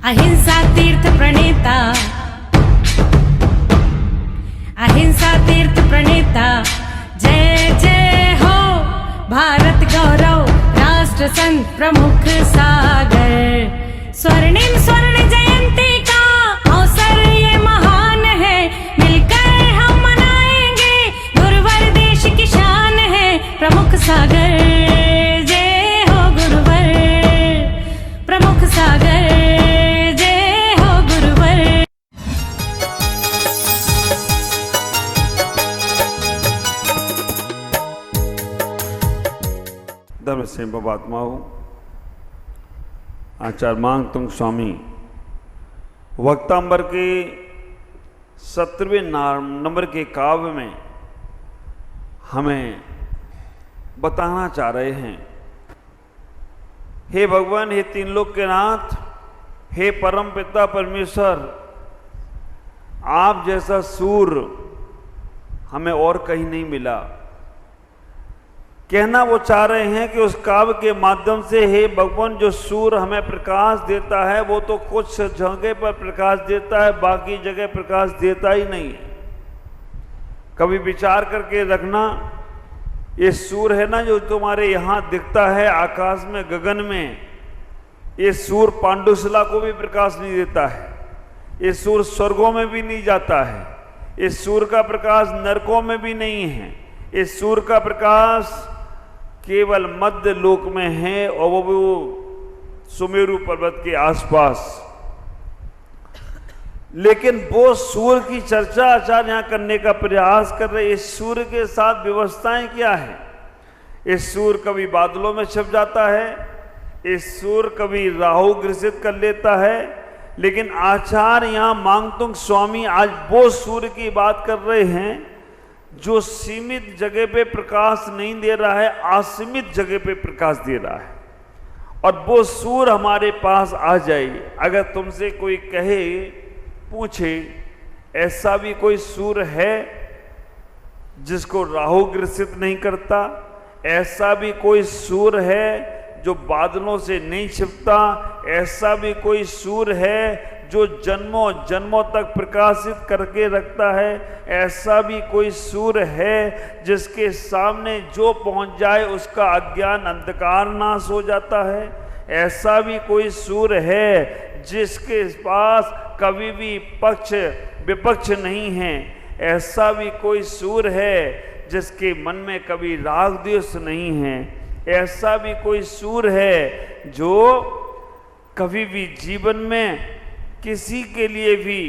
अहिंसा तीर्थ प्रणेता, अहिंसा तीर्थ प्रणेता, जय जय हो भारत गौरव राष्ट्र संत प्रमुख सागर। स्वर्णिम स्वर्ण जयंती का अवसर ये महान है, मिलकर हम मनाएंगे गुरुवर देश की शान है प्रमुख सागर। जय हो गुरुवर प्रमुख सागर, जय हो गुरुवर। धर्म से बाबात्मा हूँ आचार्य मांगतुंग स्वामी वक्तांबर के 17वें नंबर के काव्य में हमें बताना चाह रहे हैं, हे भगवान, हे तीन लोक के नाथ, हे परम पिता परमेश्वर, आप जैसा सूर हमें और कहीं नहीं मिला। कहना वो चाह रहे हैं कि उस काव्य के माध्यम से, हे भगवान, जो सूर्य हमें प्रकाश देता है वो तो कुछ जगह पर प्रकाश देता है, बाकी जगह प्रकाश देता ही नहीं है। कभी विचार करके रखना, ये सूर्य है ना जो तुम्हारे यहाँ दिखता है आकाश में, गगन में, ये सूर्य पांडुशिला को भी प्रकाश नहीं देता है, ये सूर्य स्वर्गों में भी नहीं जाता है, इस सूर्य का प्रकाश नरकों में भी नहीं है, इस सूर्य का प्रकाश केवल मध्य लोक में है और वो सुमेरु पर्वत के आसपास। लेकिन वो सूर्य की चर्चा आचार्य यहां करने का प्रयास कर रहे। इस सूर्य के साथ व्यवस्थाएं क्या है? इस सूर्य कभी बादलों में छिप जाता है, इस सूर्य कभी राहु ग्रसित कर लेता है, लेकिन आचार्य यहां मांगतुंग स्वामी आज वो सूर्य की बात कर रहे हैं जो सीमित जगह पे प्रकाश नहीं दे रहा है, असीमित जगह पे प्रकाश दे रहा है। और वो सूर्य हमारे पास आ जाए। अगर तुमसे कोई कहे, पूछे, ऐसा भी कोई सूर्य है जिसको राहु ग्रसित नहीं करता? ऐसा भी कोई सूर्य है जो बादलों से नहीं छिपता? ऐसा भी कोई सूर्य है जो जन्मों जन्मों तक प्रकाशित करके रखता है? ऐसा भी कोई सूर्य है जिसके सामने जो पहुंच जाए उसका अज्ञान अंधकार नाश हो जाता है? ऐसा भी कोई सूर्य है जिसके पास कभी भी पक्ष विपक्ष नहीं है? ऐसा भी कोई सूर्य है जिसके मन में कभी राग द्वेष नहीं है? ऐसा भी कोई सूर्य है जो कभी भी जीवन में किसी के लिए भी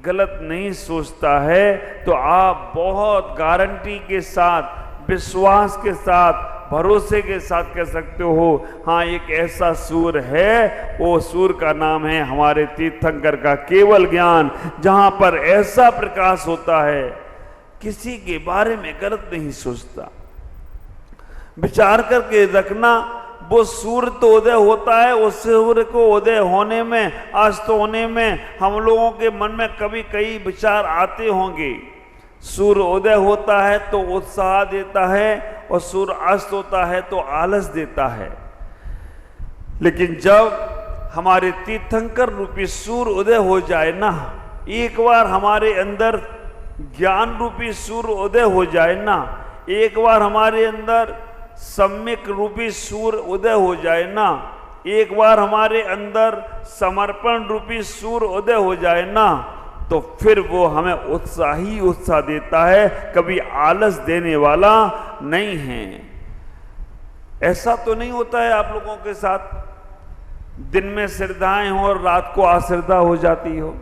गलत नहीं सोचता है? तो आप बहुत गारंटी के साथ, विश्वास के साथ, भरोसे के साथ कह सकते हो, हाँ, एक ऐसा सूर्य है। वो सूर्य का नाम है हमारे तीर्थंकर का केवल ज्ञान, जहां पर ऐसा प्रकाश होता है किसी के बारे में गलत नहीं सोचता। विचार करके रखना, वो सूर्य तो उदय होता है, उस सूर्य को उदय होने में, अस्त होने में हम लोगों के मन में कभी कई विचार आते होंगे। सूर्य उदय होता है तो उत्साह देता है और सूर्य अस्त होता है तो आलस देता है। लेकिन जब हमारे तीर्थंकर रूपी सूर्य उदय हो जाए ना, एक बार हमारे अंदर ज्ञान रूपी सूर्य उदय हो जाए ना, एक बार हमारे अंदर सम्यक रूपी सूर्य उदय हो जाए ना, एक बार हमारे अंदर समर्पण रूपी सूर्य उदय हो जाए ना, तो फिर वो हमें उत्साह ही उत्साह देता है, कभी आलस देने वाला नहीं है। ऐसा तो नहीं होता है आप लोगों के साथ, दिन में श्रद्धाएं हो और रात को अश्रद्धा हो जाती हो?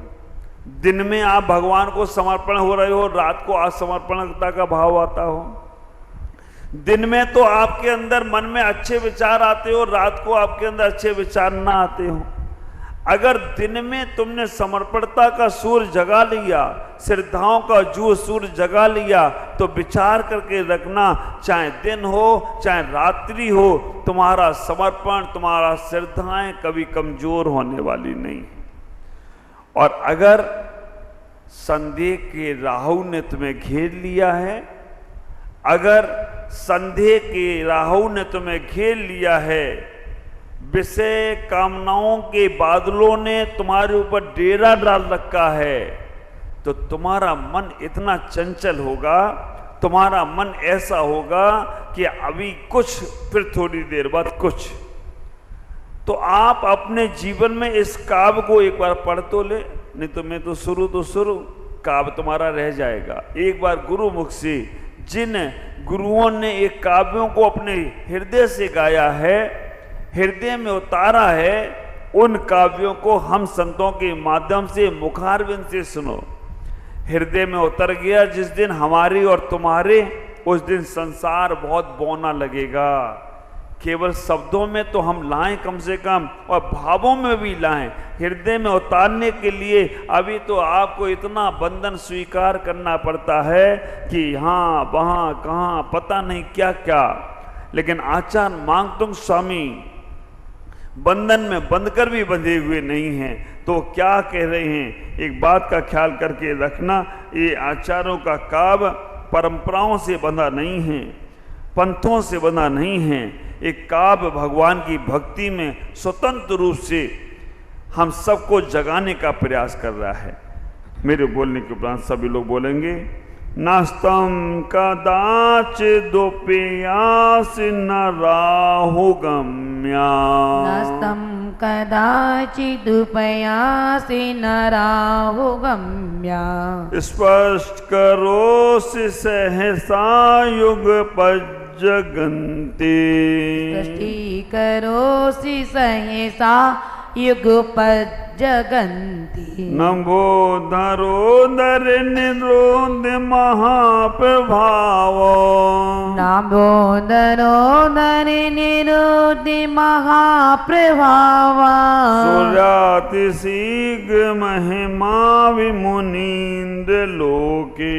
दिन में आप भगवान को समर्पण हो रहे हो, रात को असमर्पणता का भाव आता हो? दिन में तो आपके अंदर मन में अच्छे विचार आते हो, रात को आपके अंदर अच्छे विचार ना आते हो। अगर दिन में तुमने समर्पणता का सूर्य जगा लिया, श्रद्धाओं का जो सूर्य जगा लिया, तो विचार करके रखना, चाहे दिन हो चाहे रात्रि हो, तुम्हारा समर्पण, तुम्हारा श्रद्धाएं कभी कमजोर होने वाली नहीं। और अगर संदेह के राहु ने तुम्हें घेर लिया है, अगर संदेह के राहु ने तुम्हें घेर लिया है, विषय कामनाओं के बादलों ने तुम्हारे ऊपर डेरा डाल रखा है, तो तुम्हारा मन इतना चंचल होगा, तुम्हारा मन ऐसा होगा कि अभी कुछ, फिर थोड़ी देर बाद कुछ। तो आप अपने जीवन में इस काव्य को एक बार पढ़ तो ले, नहीं तो मैं तो शुरू काव्य तुम्हारा रह जाएगा। एक बार गुरु मुख से, जिन गुरुओं ने एक काव्यों को अपने हृदय से गाया है, हृदय में उतारा है, उन काव्यों को हम संतों के माध्यम से मुखारविंद से सुनो। हृदय में उतर गया जिस दिन हमारे और तुम्हारे, उस दिन संसार बहुत बौना लगेगा। केवल शब्दों में तो हम लाएं कम से कम, और भावों में भी लाएं। हृदय में उतारने के लिए अभी तो आपको इतना बंधन स्वीकार करना पड़ता है कि यहाँ वहाँ कहाँ पता नहीं क्या क्या। लेकिन आचार्य मांगतुंग स्वामी बंधन में बंधकर भी बंधे हुए नहीं हैं, तो क्या कह रहे हैं, एक बात का ख्याल करके रखना, ये आचार्यों का काव्य परंपराओं से बंधा नहीं है, पंथों से बंधा नहीं है। एक काव्य भगवान की भक्ति में स्वतंत्र रूप से हम सबको जगाने का प्रयास कर रहा है। मेरे बोलने के उपरांत सभी लोग बोलेंगे, नास्तम कदाचिदुपयास न राहु गम्या, नास्तं कदाचिदुपयास न राहु गम्या, स्पष्ट करोसि सहसा युगपज्जगन्ति, स्पष्टीकरोसि सहसा युगपज्जगन्ति, नभोधरोदर निरोध महाप्रभाव, नभोधरोदर निरोध महाप्रभाव, सूर्यातिशीघ्र महिमा विमुनीन्द्र लोके,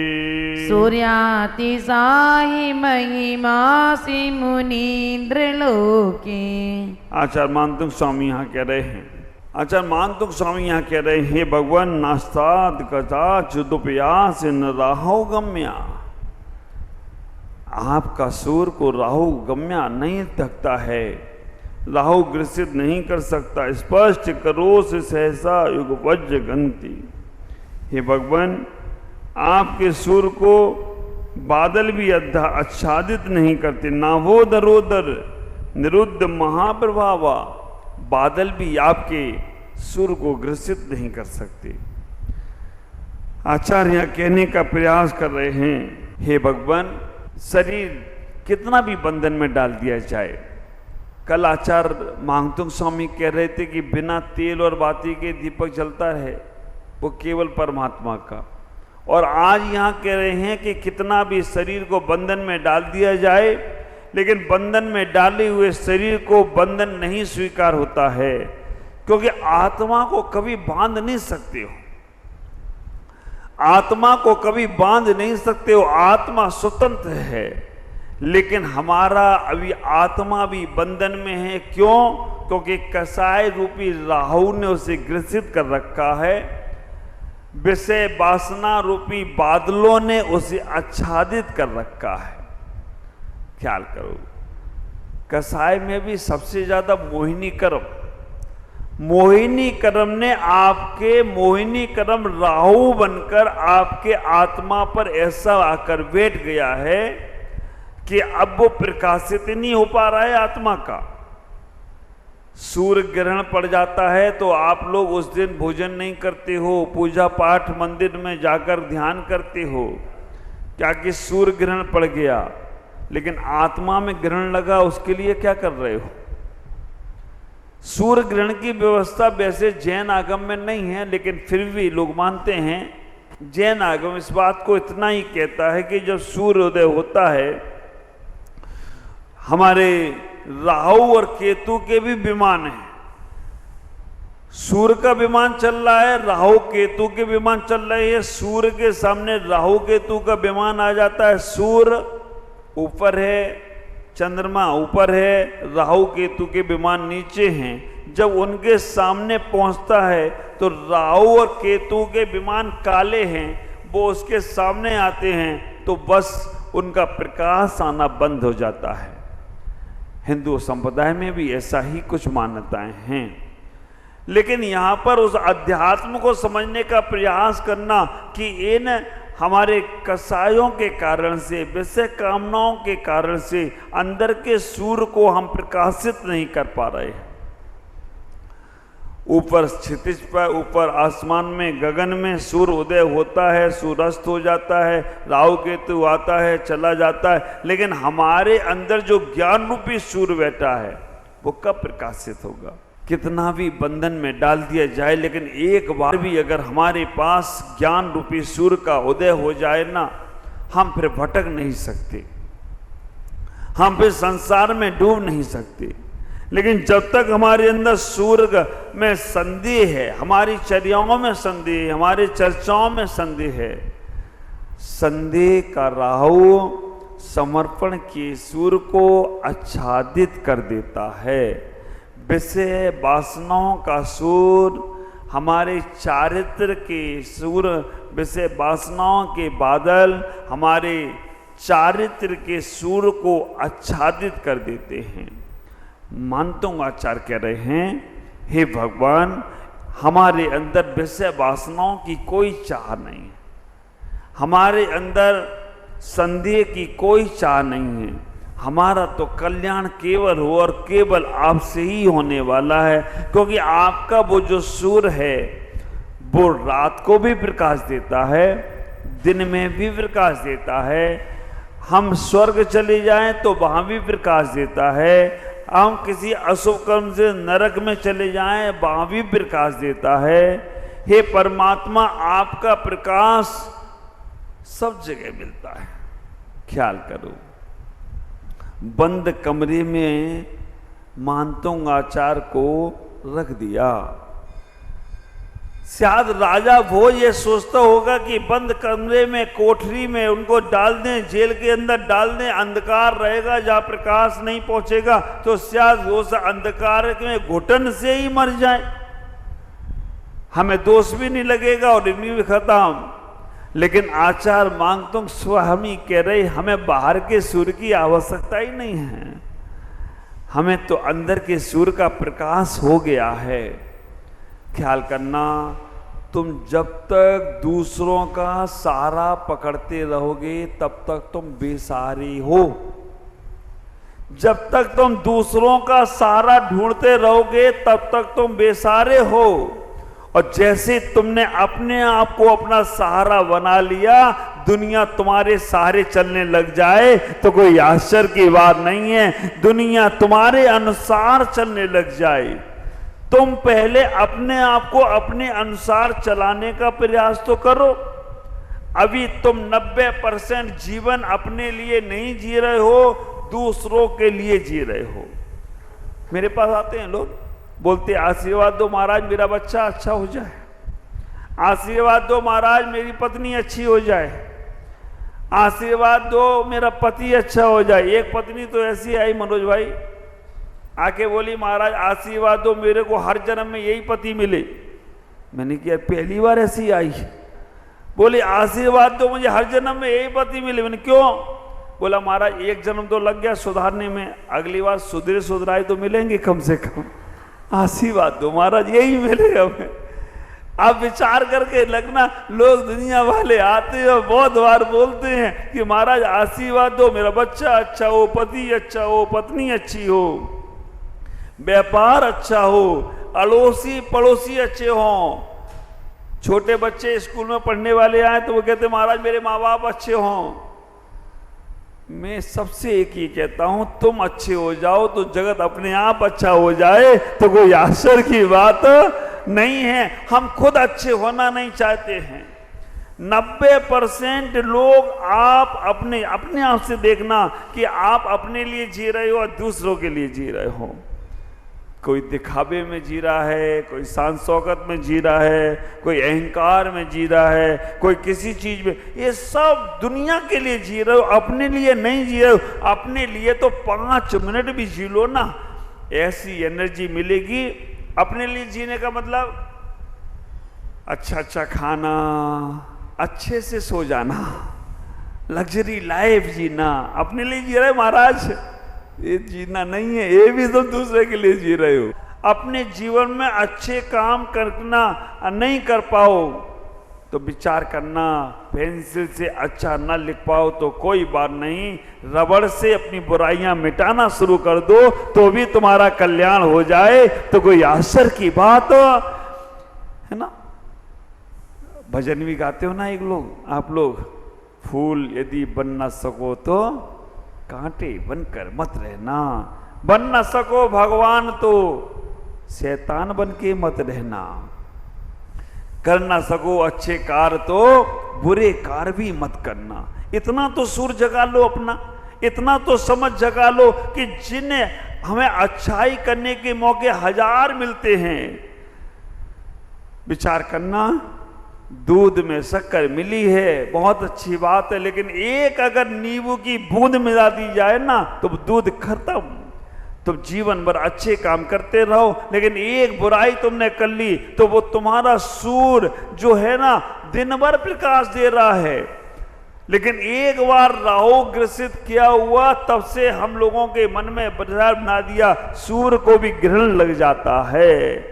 सूर्यातिशायि महिमासि मुनीन्द्र लोके। आचार्य मानतुंग स्वामी यहाँ कह रहे हैं, आचार्य मानतुंग स्वामी यहाँ कह रहे हैं, भगवान नास्ताद कदाचिदुपयास न राहु गम्या, आपका सूर को राहु गम्या नहीं थकता है, राहु ग्रसित नहीं कर सकता। स्पष्ट करोस सहसा युगपज्जगन्ति, हे भगवान आपके सूर को बादल भी आच्छादित नहीं करते। नाभोधरोदर निरुद्ध महाप्रभावा, बादल भी आपके सुर को ग्रसित नहीं कर सकते। आचार्य कहने का प्रयास कर रहे हैं, हे भगवान शरीर कितना भी बंधन में डाल दिया जाए। कल आचार्य मांगतुंग स्वामी कह रहे थे कि बिना तेल और बाती के दीपक जलता है, वो केवल परमात्मा का। और आज यहाँ कह रहे हैं कि कितना भी शरीर को बंधन में डाल दिया जाए, लेकिन बंधन में डाले हुए शरीर को बंधन नहीं स्वीकार होता है, क्योंकि आत्मा को कभी बांध नहीं सकते हो, आत्मा को कभी बांध नहीं सकते हो। आत्मा स्वतंत्र है, लेकिन हमारा अभी आत्मा भी बंधन में है। क्यों? क्योंकि कसाय रूपी राहु ने उसे ग्रसित कर रखा है, विषय वासना रूपी बादलों ने उसे आच्छादित कर रखा है। ख्याल करो, कसाय में भी सबसे ज्यादा मोहिनी कर्म, मोहिनी कर्म ने आपके, मोहिनी कर्म राहु बनकर आपके आत्मा पर ऐसा आकर बैठ गया है कि अब वो प्रकाशित नहीं हो पा रहा है आत्मा का। सूर्य ग्रहण पड़ जाता है तो आप लोग उस दिन भोजन नहीं करते हो, पूजा पाठ मंदिर में जाकर ध्यान करते हो, क्या कि सूर्य ग्रहण पड़ गया। लेकिन आत्मा में ग्रहण लगा, उसके लिए क्या कर रहे हो? सूर्य ग्रहण की व्यवस्था वैसे जैन आगम में नहीं है, लेकिन फिर भी लोग मानते हैं। जैन आगम इस बात को इतना ही कहता है कि जब सूर्योदय होता है, हमारे राहु और केतु के भी विमान हैं। सूर्य का विमान चल रहा है, राहु केतु के विमान चल रहे हैं। सूर्य के सामने राहु केतु का विमान आ जाता है। सूर्य ऊपर है, चंद्रमा ऊपर है, राहु केतु के विमान नीचे हैं। जब उनके सामने पहुंचता है तो राहु और केतु के विमान काले हैं, वो उसके सामने आते हैं तो बस उनका प्रकाश आना बंद हो जाता है। हिंदू संप्रदाय में भी ऐसा ही कुछ मान्यताएं हैं। लेकिन यहाँ पर उस अध्यात्म को समझने का प्रयास करना कि इन हमारे कसायों के कारण से, विषय कामनाओं के कारण से अंदर के सूर्य को हम प्रकाशित नहीं कर पा रहे हैं। ऊपर क्षितिज पर, ऊपर आसमान में, गगन में सूर्य उदय होता है, सूर्यास्त हो जाता है, राहु केतु आता है, चला जाता है, लेकिन हमारे अंदर जो ज्ञान रूपी सूर्य बैठा है वो कब प्रकाशित होगा? कितना भी बंधन में डाल दिया जाए, लेकिन एक बार भी अगर हमारे पास ज्ञान रूपी सूर्य का उदय हो जाए ना, हम फिर भटक नहीं सकते, हम फिर संसार में डूब नहीं सकते। लेकिन जब तक हमारे अंदर सूर्य में संदेह है, हमारी चर्याओं में संदेह है, हमारी चर्चाओं में संदेह है, संदेह का राहु समर्पण के सूर्य को आच्छादित कर देता है। विषय वासनाओं का सूर्य हमारे चारित्र के सूर्य, विषय वासनाओं के बादल हमारे चारित्र के सूर्य को आच्छादित कर देते हैं। मानतोंगाचार्य कह रहे हैं, हे भगवान, हमारे अंदर विषय वासनाओं की कोई चाह नहीं है, हमारे अंदर संदेह की कोई चाह नहीं है, हमारा तो कल्याण केवल हो और केवल आपसे ही होने वाला है। क्योंकि आपका वो जो सूर्य है वो रात को भी प्रकाश देता है, दिन में भी प्रकाश देता है। हम स्वर्ग चले जाएं तो वहां भी प्रकाश देता है, हम किसी अशुभ कर्म से नरक में चले जाएं वहां भी प्रकाश देता है। हे परमात्मा, आपका प्रकाश सब जगह मिलता है। ख्याल करो, बंद कमरे में मानतोंगाचार्य को रख दिया। शायद राजा भोज ये सोचता होगा कि बंद कमरे में, कोठरी में उनको डाल दें, जेल के अंदर डाल दें, अंधकार रहेगा जहां प्रकाश नहीं पहुंचेगा, तो शायद वो अंधकार में घुटन से ही मर जाए, हमें दोष भी नहीं लगेगा और इन्हीं भी खत्म। लेकिन आचार्य मांगतुंग स्वामी कह रहे, हमें बाहर के सूर्य की आवश्यकता ही नहीं है, हमें तो अंदर के सूर्य का प्रकाश हो गया है। ख्याल करना, तुम जब तक दूसरों का सहारा पकड़ते रहोगे तब तक तुम बेसहारे हो। जब तक तुम दूसरों का सहारा ढूंढते रहोगे तब तक तुम बेसहारे हो। और जैसे तुमने अपने आप को अपना सहारा बना लिया, दुनिया तुम्हारे सहारे चलने लग जाए तो कोई आश्चर्य की बात नहीं है। दुनिया तुम्हारे अनुसार चलने लग जाए, तुम पहले अपने आप को अपने अनुसार चलाने का प्रयास तो करो। अभी तुम 90% जीवन अपने लिए नहीं जी रहे हो, दूसरों के लिए जी रहे हो। मेरे पास आते हैं लोग, बोलते आशीर्वाद दो महाराज मेरा बच्चा अच्छा हो जाए, आशीर्वाद दो महाराज मेरी पत्नी अच्छी हो जाए, आशीर्वाद दो मेरा पति अच्छा हो जाए। एक पत्नी तो ऐसी आई मनोज भाई, आके बोली महाराज आशीर्वाद दो मेरे को हर जन्म में यही पति मिले। मैंने किया पहली बार ऐसी आई, बोले आशीर्वाद दो मुझे हर जन्म में यही पति मिले। मैंने क्यों? बोला महाराज एक जन्म तो लग गया सुधारने में, अगली बार सुधराए तो मिलेंगे कम से कम, आशीर्वाद दो महाराज यही मिले हमें। आप विचार करके लगना, लोग दुनिया वाले आते हैं बहुत बार बोलते हैं कि महाराज आशीर्वाद दो मेरा बच्चा अच्छा हो, पति अच्छा हो, पत्नी अच्छी हो, व्यापार अच्छा हो, अड़ोसी पड़ोसी अच्छे हों। छोटे बच्चे स्कूल में पढ़ने वाले आए तो वो कहते महाराज मेरे माँ बाप अच्छे हों। मैं सबसे एक ही कहता हूं, तुम अच्छे हो जाओ तो जगत अपने आप अच्छा हो जाए, तो कोई आश्चर्य की बात नहीं है। हम खुद अच्छे होना नहीं चाहते हैं। 90% लोग आप अपने आप से देखना कि आप अपने लिए जी रहे हो और दूसरों के लिए जी रहे हो। कोई दिखावे में जी रहा है, कोई शान शौकत में जी रहा है, कोई अहंकार में जी रहा है, कोई किसी चीज में। ये सब दुनिया के लिए जी रहे हो, अपने लिए नहीं जी रहे हो। अपने लिए तो 5 मिनट भी जी लो ना, ऐसी एनर्जी मिलेगी। अपने लिए जीने का मतलब अच्छा अच्छा खाना, अच्छे से सो जाना, लग्जरी लाइफ जीना, अपने लिए जी रहे महाराज। ये जीना नहीं है, ये भी तुम दूसरे के लिए जी रहे हो। अपने जीवन में अच्छे काम करना नहीं कर पाओ तो विचार करना, पेंसिल से अच्छा न लिख पाओ तो कोई बात नहीं, रबड़ से अपनी बुराइयां मिटाना शुरू कर दो तो भी तुम्हारा कल्याण हो जाए तो कोई आश्चर्य की बात है ना। भजन भी गाते हो ना एक लोग, आप लोग, फूल यदि बन ना सको तो कांटे बनकर मत रहना, बन ना सको भगवान तो शैतान बन के मत रहना, कर ना सको अच्छे कार तो बुरे कार भी मत करना। इतना तो सुर जगा लो अपना, इतना तो समझ जगा लो कि जिन्हें हमें अच्छाई करने के मौके हजार मिलते हैं। विचार करना, दूध में शक्कर मिली है बहुत अच्छी बात है, लेकिन एक अगर नींबू की बूंद मिला दी जाए ना तो दूध खत्म। तुम जीवन भर अच्छे काम करते रहो, लेकिन एक बुराई तुमने कर ली तो वो तुम्हारा सूर जो है ना दिन भर प्रकाश दे रहा है, लेकिन एक बार राहु ग्रसित किया हुआ तब से हम लोगों के मन में विचार बना दिया, सूर को भी ग्रहण लग जाता है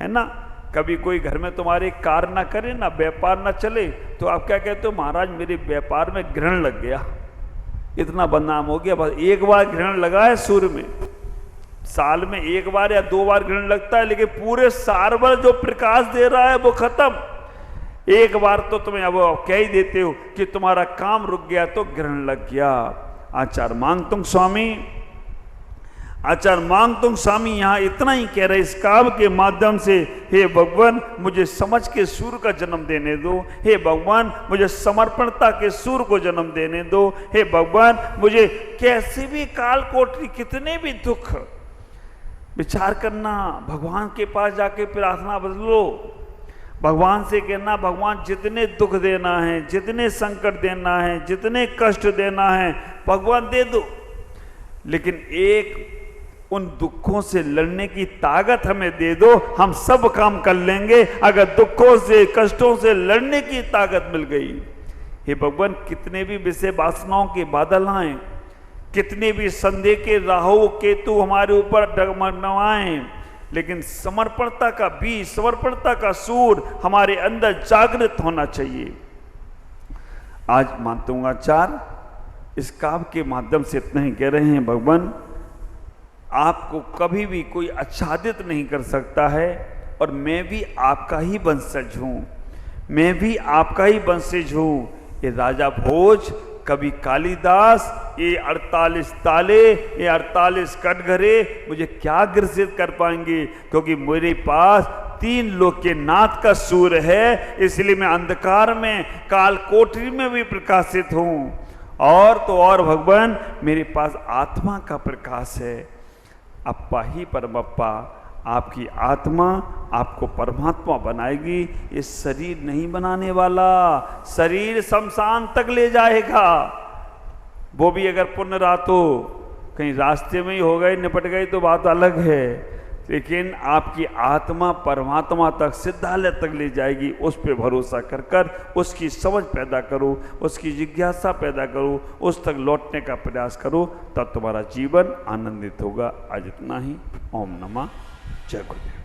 ना। कभी कोई घर में तुम्हारे कार्य ना करे ना, व्यापार ना चले तो आप क्या कहते हो, महाराज मेरे व्यापार में ग्रहण लग गया, इतना बदनाम हो गया। बस एक बार ग्रहण लगा है सूर्य में, साल में एक बार या दो बार ग्रहण लगता है, लेकिन पूरे साल भर जो प्रकाश दे रहा है वो खत्म। एक बार तो तुम्हें अब कह ही देते हो कि तुम्हारा काम रुक गया तो ग्रहण लग गया। आचार्य मांगतुंग स्वामी यहाँ इतना ही कह रहे इस काव्य के माध्यम से, हे भगवान मुझे समझ के सूर्य का जन्म देने दो, हे भगवान मुझे समर्पणता के सूर्य को जन्म देने दो, हे भगवान मुझे कैसे भी काल कोठरी कितने भी दुख, विचार करना, भगवान के पास जाके प्रार्थना बदलो, भगवान से कहना भगवान जितने दुख देना है, जितने संकट देना है, जितने कष्ट देना है भगवान दे दो, लेकिन एक उन दुखों से लड़ने की ताकत हमें दे दो, हम सब काम कर लेंगे अगर दुखों से कष्टों से लड़ने की ताकत मिल गई। हे भगवान कितने भी विषय वासनाओं के बादल आए, कितने भी संदेह के राहु केतु हमारे ऊपर डगमगमाएं, लेकिन समर्पणता का बीज, समर्पणता का सूर हमारे अंदर जागृत होना चाहिए। आज मानता आचार्य इस काव्य के माध्यम से इतना ही कह रहे हैं, भगवान आपको कभी भी कोई आच्छादित नहीं कर सकता है, और मैं भी आपका ही वंशज हूँ, मैं भी आपका ही वंशज हूँ। ये राजा भोज, कवि कालिदास, ये 48 ताले, ये 48 कटघरे मुझे क्या ग्रसित कर पाएंगे, क्योंकि मेरे पास 3 लोक के नाथ का सूर्य है, इसलिए मैं अंधकार में काल कोठरी में भी प्रकाशित हूँ। और तो और भगवान मेरे पास आत्मा का प्रकाश है। अप्पा ही परमप्पा, आपकी आत्मा आपको परमात्मा बनाएगी, ये शरीर नहीं बनाने वाला, शरीर शमशान तक ले जाएगा। वो भी अगर पुण्य रहा तो कहीं रास्ते में ही हो गए, निपट गए तो बात अलग है, लेकिन आपकी आत्मा परमात्मा तक, सिद्धालय तक ले जाएगी। उस पर भरोसा कर कर उसकी समझ पैदा करो, उसकी जिज्ञासा पैदा करो, उस तक लौटने का प्रयास करो, तब तुम्हारा जीवन आनंदित होगा। आज इतना ही। ओम नमः जय गुरुदेव।